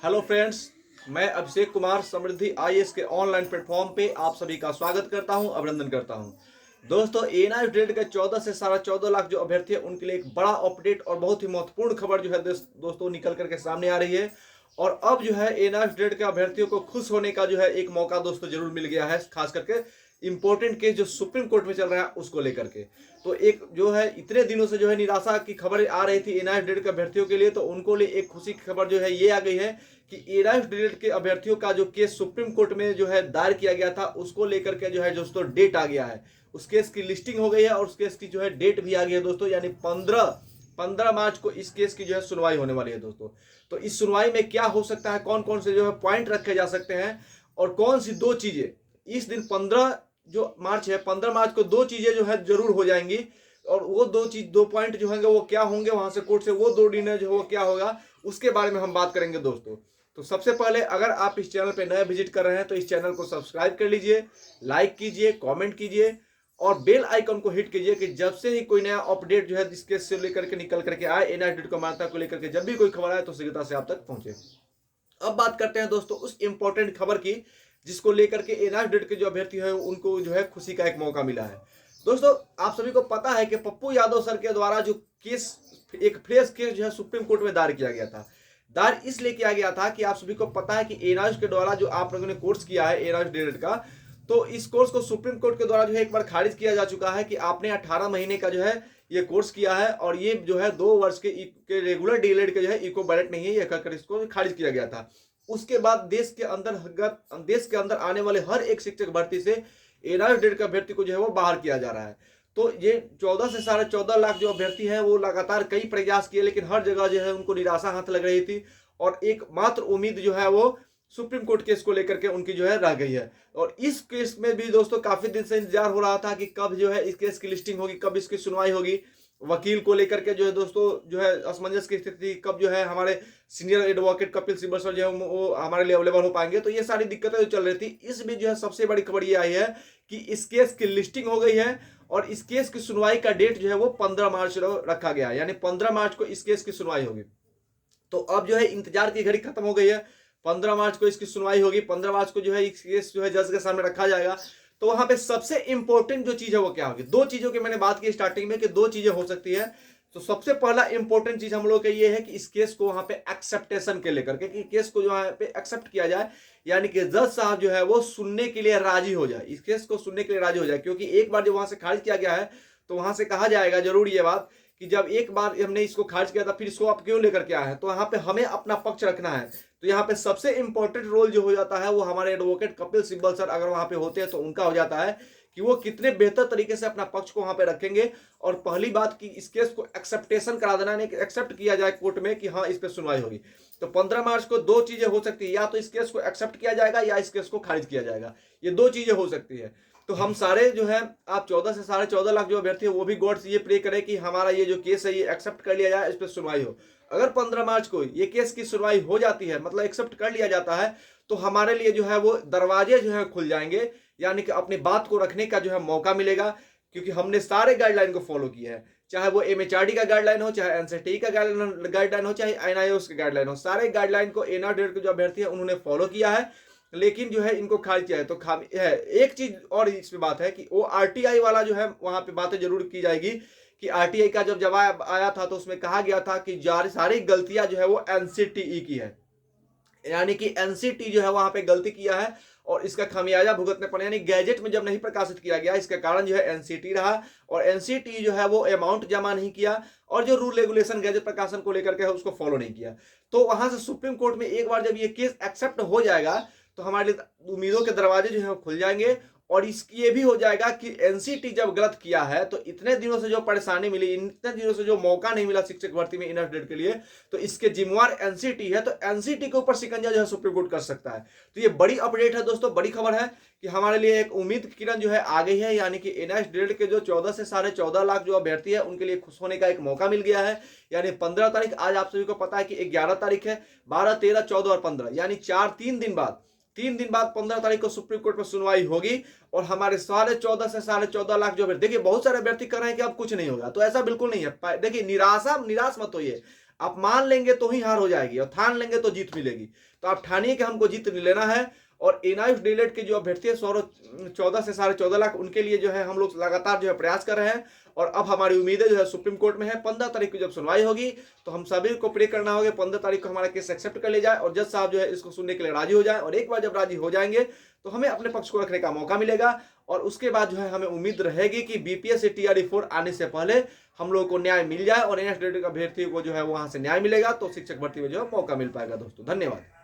Hello friends, मैं अभिषेक कुमार समृद्धि IAS के online platform पे आप सभी का स्वागत करता हूं, अभिनंदन करता हूं। दोस्तों, एएनआई डेट के 14 से 14.5 लाख जो अभ्यर्थी है उनके लिए एक बड़ा अपडेट और बहुत ही महत्वपूर्ण खबर जो है दोस्तों निकल करके सामने आ रही है। और अब जो है एएनआई डेट के अभ्यर्थियों को खुश होने का जो है एक मौका दोस्तों जरूर मिल गया है, खास करके इंपॉर्टेंट केस जो सुप्रीम कोर्ट में चल रहा है उसको लेकर के। तो एक जो है इतने दिनों से जो है निराशा की खबर आ रही थी एएनआई डेट के अभ्यर्थियों के लिए, तो उनको लिए एक खुशी की खबर जो है ये आ गई है कि एएनआई डेट के अभ्यर्थियों का जो केस सुप्रीम कोर्ट में जो है दायर किया गया था उसको लेकर के जो है दोस्तों डेट आ गया है। उस केस की लिस्टिंग हो गई है और उस केस की जो है डेट भी आ गई है दोस्तों, यानी 15 मार्च को इस केस की जो है सुनवाई होने वाली है दोस्तों। तो इस सुनवाई में क्या हो सकता है, कौन कौन से जो है पॉइंट रखे जा सकते हैं और कौन सी दो चीजें इस दिन 15 जो मार्च है, 15 मार्च को दो चीजें जो है जरूर हो जाएंगी। और वो दो पॉइंट जो होंगे वो क्या होंगे, वहां से कोर्ट से वो दो डिनर जो है वो क्या होगा, उसके बारे में हम बात करेंगे दोस्तों। तो सबसे पहले अगर आप इस चैनल पे नए विजिट कर रहे हैं तो इस चैनल को सब्सक्राइब कर लीजिए, लाइक कीजिए, कमेंट कीजिए और बेल आइकन को हिट कीजिए कि जब से ही कोई नया अपडेट जो है इस केस से लेकर के निकल करके आए, एएनआई डेट को मान्यता को लेकर के जब भी कोई खबर आए तो शीघ्रता से आप तक पहुंचे। अब बात करते हैं दोस्तों उस इंपॉर्टेंट खबर की जिसको लेकर के एएनआई डेट के जो अभ्यर्थी है उनको जो है खुशी का एक मौका मिला है। दोस्तों, आप सभी को पता है कि पप्पू यादव सर के द्वारा जो केस, एक फ्रेश केस जो है सुप्रीम कोर्ट में दायर किया गया था। दायर इसलिए किया गया था कि आप सभी को पता है कि एएनआई के द्वारा जो आप लोगों ने कोर्स किया है एएनआई डेट का, तो इस कोर्स को सुप्रीम कोर्ट के द्वारा जो है एक बार खारिज किया जा चुका है कि आपने 18 महीने का जो है ये कोर्स किया है और ये जो है 2 वर्ष के रेगुलर डीएलएड के जो है इको बैलेट नहीं है, ये कहकर इसको खारिज किया गया था। उसके बाद देश के अंदर आने वाले हर एक शिक्षक भर्ती से एएनआई डेट के अभ्यर्थी को जो है वो बाहर किया जा रहा है। तो ये 14 से 14.5 लाख जो अभ्यर्थी हैं वो लगातार कई प्रयास किए, लेकिन हर जगह जो है उनको निराशा हाथ लग रही थी और एकमात्र उम्मीद जो है वो सुप्रीम कोर्ट केस को लेकर के उनकी जो है रह गई है। और इस केस में भी दोस्तों काफी दिन से इंतजार हो रहा था कि कब जो है इस केस की लिस्टिंग होगी, कब इसकी सुनवाई होगी। वकील को लेकर के जो है दोस्तों जो है असमंजस की स्थिति, कब जो है हमारे senior advocate Kapil Sibal sir जो है वो हमारे लिए अवेलेबल हो पाएंगे। तो ये सारी दिक्कतें जो चल रही थी, इस बीच जो है सबसे बड़ी खबर ये आई है कि इस केस की लिस्टिंग हो गई है और इस केस की सुनवाई का डेट जो है वो 15 मार्च रखा गया है, यानी 15 मार्च को इस केस की सुनवाई होगी। तो अब जो है इंतजार की घड़ी खत्म हो गई है, 15 मार्च को इसकी सुनवाई होगी, 15 मार्च को जो है इस केस जो है जज के सामने रखा जाएगा। तो वहां पे सबसे इंपॉर्टेंट जो चीज है वो क्या होगी, दो चीजों की मैंने बात की स्टार्टिंग में कि दो चीजें हो सकती है। तो सबसे पहला इंपॉर्टेंट चीज हम लोग का ये है कि इस केस को वहां पे एक्सेप्टेशन के लेकर के, कि केस को जो है पे एक्सेप्ट किया जाए, यानी कि जज साहब जो है वो सुनने के लिए राजी हो जाए, इस केस को सुनने के लिए राजी हो जाए। क्योंकि एक बार जब वहां से खारिज किया गया है तो वहां से कहा जाएगा जरूर ये बात कि जब एक बार हमने इसको खारिज किया था फिर इसको आप क्यों लेकर के आए हैं, तो यहाँ पे हमें अपना पक्ष रखना है। तो यहाँ पे सबसे इंपॉर्टेंट रोल जो हो जाता है वो हमारे एडवोकेट कपिल सिब्बल सर अगर वहां पे होते हैं तो उनका हो जाता है कि वो कितने बेहतर तरीके से अपना पक्ष को वहां पे रखेंगे। और पहली बात कि इस केस को एक्सेप्टेशन करा देना, नहीं एक्सेप्ट किया जाए कोर्ट में कि हाँ इस पे सुनवाई होगी। तो 15 मार्च को दो चीजें हो सकती है, या तो इस केस को एक्सेप्ट किया जाएगा या इस केस को खारिज किया जाएगा, ये दो चीजें हो सकती है। तो हम सारे जो है आप 14 से 14.5 लाख जो अभ्यर्थी है वो भी गॉड से ये प्रे करें कि हमारा ये जो केस है ये एक्सेप्ट कर लिया जाए, इस पर सुनवाई हो। अगर 15 मार्च को ये केस की सुनवाई हो जाती है, मतलब एक्सेप्ट कर लिया जाता है, तो हमारे लिए जो है वो दरवाजे जो है खुल जाएंगे, यानी कि अपनी बात को रखने का जो है मौका मिलेगा। क्योंकि हमने सारे गाइडलाइन को फॉलो किया है, चाहे वो एमएचआरडी का गाइडलाइन हो, चाहे एनसीटी का गाइडलाइन हो, चाहे एनआईओएस का गाइडलाइन हो, सारे गाइडलाइन को एएनआई डेट के जो अभ्यर्थी है उन्होंने फॉलो किया है। लेकिन जो है इनको खारिज किया है तो खामी है। एक चीज और इसमें बात है कि वो आरटीआई वाला जो है वहां पे बातें जरूर की जाएगी कि आरटीआई का जब जवाब आया था तो उसमें कहा गया था कि सारी गलतियां जो है वो एनसीटीई की है, यानी कि एनसीटी जो है वहां पे गलती किया है और इसका खामियाजा भुगतने पड़े, यानी गैजेट में जब नहीं प्रकाशित किया गया इसका कारण जो है एनसीटी रहा और एनसीटी जो है वो अमाउंट जमा नहीं किया और जो रूल रेगुलेशन गैजेट प्रकाशन को लेकर के है उसको फॉलो नहीं किया। तो वहां से सुप्रीम कोर्ट में एक बार जब ये केस एक्सेप्ट हो जाएगा तो हमारे लिए उम्मीदों के दरवाजे जो है खुल जाएंगे। और इसकी ये भी हो जाएगा कि एनसीटी जब गलत किया है तो इतने दिनों से जो परेशानी मिली, इतने दिनों से जो मौका नहीं मिला शिक्षक भर्ती में एएनआई डेट के लिए, तो इसके जिम्मेवार एनसीटी है। तो एनसीटी के ऊपर शिकंजा जो है सुप्रीम कोर्ट कर सकता है। तो ये बड़ी अपडेट है दोस्तों, बड़ी खबर है कि हमारे लिए एक उम्मीद की किरण जो है आ गई है, यानी कि एएनआई डेट के जो 14 से 14.5 लाख जो अभ्यर्थी है उनके लिए खुश होने का एक मौका मिल गया है। यानी 15 तारीख, आज आप सभी को पता है कि 11 तारीख है, 12, 13, 14 और 15, यानी 3 दिन बाद 15 तारीख को सुप्रीम कोर्ट में सुनवाई होगी और हमारे 14.5 से 14.5 लाख जो अभ्यर्थी, देखिए बहुत सारे अभ्यर्थी कर रहे हैं कि अब कुछ नहीं होगा, तो ऐसा बिल्कुल नहीं है। देखिए निराश मत होइए, आप मान लेंगे तो ही हार हो जाएगी और ठान लेंगे तो जीत मिलेगी। तो आप ठानिए कि हमको जीत लेना है। और एनआईयूएफ डीएलएड के जो अभ्यर्थी है 14 से 14.5 लाख, उनके लिए जो है हम लोग लगातार जो है प्रयास कर रहे हैं। और अब हमारी उम्मीदें जो है सुप्रीम कोर्ट में है। 15 तारीख को जब सुनवाई होगी तो हम सभी को प्रे करना होगा 15 तारीख को हमारा केस एक्सेप्ट कर ले जाए और जज साहब जो है इसको सुनने के लिए राजी हो जाए। और एक बार जब राजी हो जाएंगे तो हमें अपने पक्ष को रखने का मौका मिलेगा। और उसके बाद जो है हमें उम्मीद रहेगी कि बीपीएस से टीआरई 4 आने से पहले हम लोगों को न्याय मिल जाए और एनआईयूएफ अभ्यर्थी को जो है वहां से न्याय मिलेगा तो शिक्षक भर्ती में जो है मौका मिल पाएगा। दोस्तों धन्यवाद।